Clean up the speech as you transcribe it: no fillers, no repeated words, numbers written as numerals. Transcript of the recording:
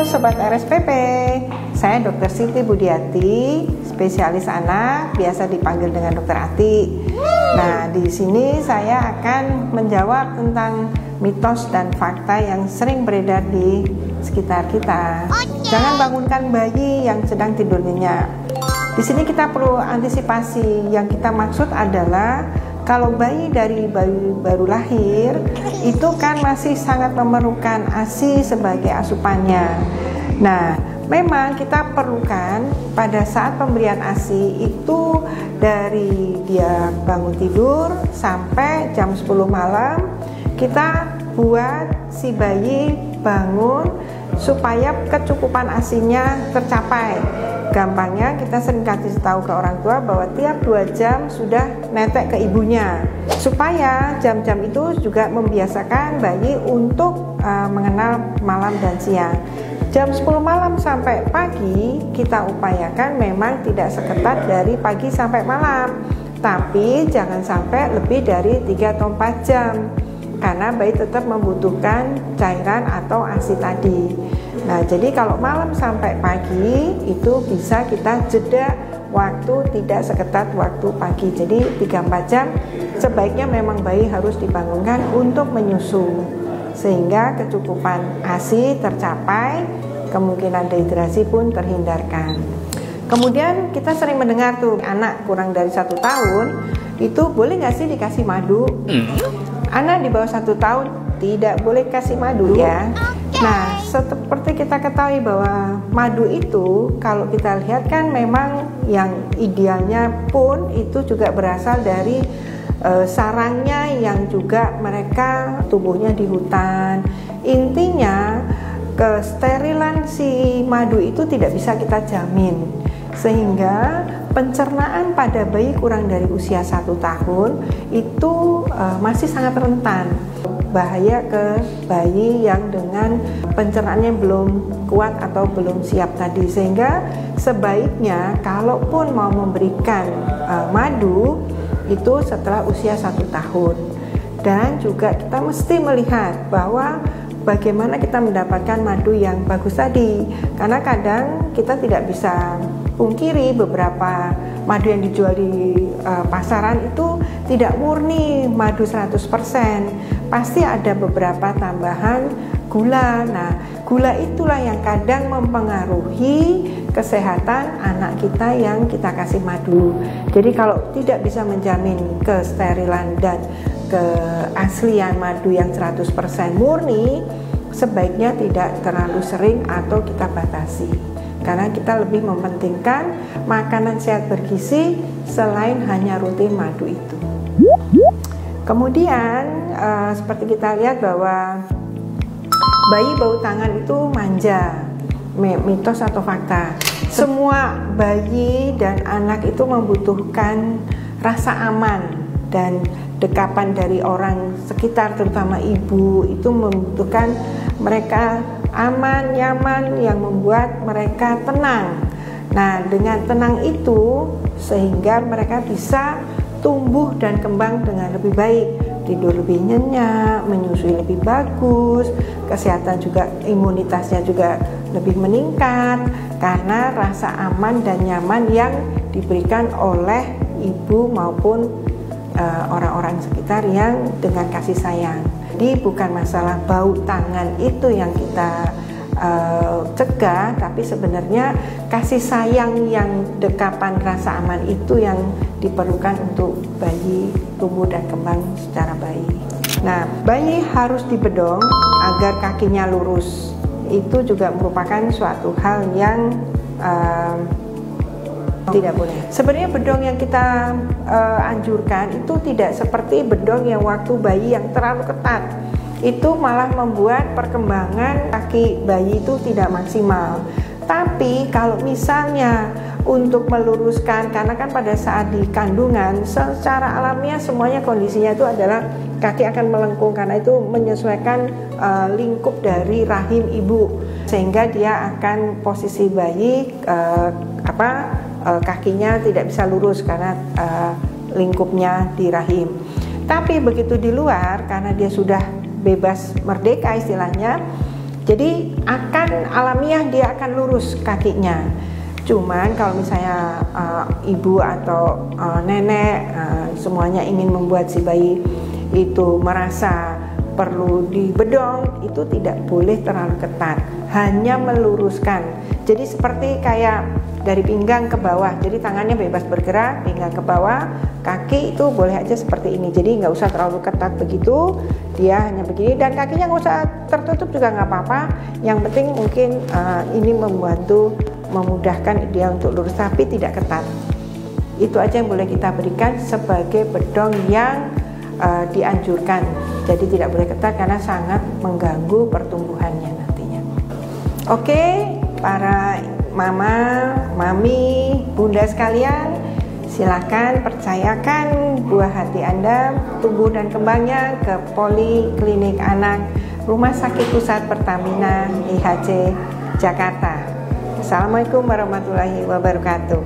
Halo Sobat RSPP, saya Dr. Siti Budiati, spesialis anak, biasa dipanggil dengan Dr. Ati. Nah, di sini saya akan menjawab tentang mitos dan fakta yang sering beredar di sekitar kita. Jangan bangunkan bayi yang sedang tidur nyenyak. Di sini kita perlu antisipasi. Yang kita maksud adalah kalau bayi baru lahir itu kan masih sangat memerlukan ASI sebagai asupannya. Nah, memang kita perlukan pada saat pemberian ASI itu dari dia bangun tidur sampai jam 10 malam kita buat si bayi bangun supaya kecukupan ASINya tercapai. Gampangnya kita sering kasih tahu ke orang tua bahwa tiap 2 jam sudah netek ke ibunya, supaya jam-jam itu juga membiasakan bayi untuk mengenal malam dan siang. Jam 10 malam sampai pagi kita upayakan memang tidak seketat dari pagi sampai malam, tapi jangan sampai lebih dari 3 atau 4 jam karena bayi tetap membutuhkan cairan atau ASI tadi. Nah, jadi kalau malam sampai pagi itu bisa kita jeda waktu tidak seketat waktu pagi. Jadi 3-4 jam sebaiknya memang bayi harus dibangunkan untuk menyusu sehingga kecukupan ASI tercapai, kemungkinan dehidrasi pun terhindarkan. Kemudian kita sering mendengar tuh anak kurang dari 1 tahun itu boleh nggak sih dikasih madu? Anak di bawah 1 tahun tidak boleh kasih madu ya. Nah, seperti kita ketahui bahwa madu itu kalau kita lihat kan memang yang idealnya pun itu juga berasal dari sarangnya yang juga mereka tumbuhnya di hutan. Intinya kesterilan si madu itu tidak bisa kita jamin, sehingga pencernaan pada bayi kurang dari usia 1 tahun itu masih sangat rentan bahaya ke bayi yang dengan pencernaannya belum kuat atau belum siap tadi. Sehingga sebaiknya kalaupun mau memberikan madu itu setelah usia 1 tahun. Dan juga kita mesti melihat bahwa bagaimana kita mendapatkan madu yang bagus tadi, karena kadang kita tidak bisa pungkiri beberapa madu yang dijual di pasaran itu tidak murni madu 100%, pasti ada beberapa tambahan gula. Nah, gula itulah yang kadang mempengaruhi kesehatan anak kita yang kita kasih madu. Jadi kalau tidak bisa menjamin kesterilan dan keaslian madu yang 100% murni, sebaiknya tidak terlalu sering atau kita batasi, karena kita lebih mementingkan makanan sehat bergizi selain hanya rutin madu itu. Kemudian seperti kita lihat bahwa bayi bau tangan itu manja, mitos atau fakta? Semua bayi dan anak itu membutuhkan rasa aman dan dekapan dari orang sekitar, terutama ibu. Itu membutuhkan mereka aman, nyaman, yang membuat mereka tenang. Nah, dengan tenang itu sehingga mereka bisa tumbuh dan kembang dengan lebih baik, tidur lebih nyenyak, menyusui lebih bagus, kesehatan juga, imunitasnya juga lebih meningkat karena rasa aman dan nyaman yang diberikan oleh ibu maupun orang-orang sekitar yang dengan kasih sayang. Jadi bukan masalah bau tangan itu yang kita cegah, tapi sebenarnya kasih sayang yang dekapan rasa aman itu yang diperlukan untuk bayi tumbuh dan kembang secara baik. Nah, bayi harus dibedong agar kakinya lurus. Itu juga merupakan suatu hal yang tidak boleh. Sebenarnya bedong yang kita anjurkan itu tidak seperti bedong yang waktu bayi yang terlalu ketat. Itu malah membuat perkembangan kaki bayi itu tidak maksimal. Tapi kalau misalnya untuk meluruskan, karena kan pada saat di kandungan secara alamiah semuanya kondisinya itu adalah kaki akan melengkung karena itu menyesuaikan lingkup dari rahim ibu, sehingga dia akan posisi bayi kakinya tidak bisa lurus karena lingkupnya di rahim. Tapi begitu di luar, karena dia sudah bebas merdeka istilahnya, jadi akan alamiah dia akan lurus kakinya. Cuman kalau misalnya ibu atau nenek semuanya ingin membuat si bayi itu merasa perlu dibedong, itu tidak boleh terlalu ketat, hanya meluruskan. Jadi seperti kayak dari pinggang ke bawah, jadi tangannya bebas bergerak, pinggang ke bawah, kaki itu boleh aja seperti ini. Jadi nggak usah terlalu ketat begitu, dia hanya begini, dan kakinya nggak usah tertutup juga nggak apa-apa. Yang penting mungkin ini membantu memudahkan dia untuk lurus, tapi tidak ketat. Itu aja yang boleh kita berikan sebagai bedong yang dianjurkan. Jadi tidak boleh ketat karena sangat mengganggu pertumbuhannya nantinya. Oke, para mama, mami, bunda sekalian, silakan percayakan buah hati Anda, tumbuh dan kembangnya ke Poliklinik Anak Rumah Sakit Pusat Pertamina IHC Jakarta. Assalamualaikum warahmatullahi wabarakatuh.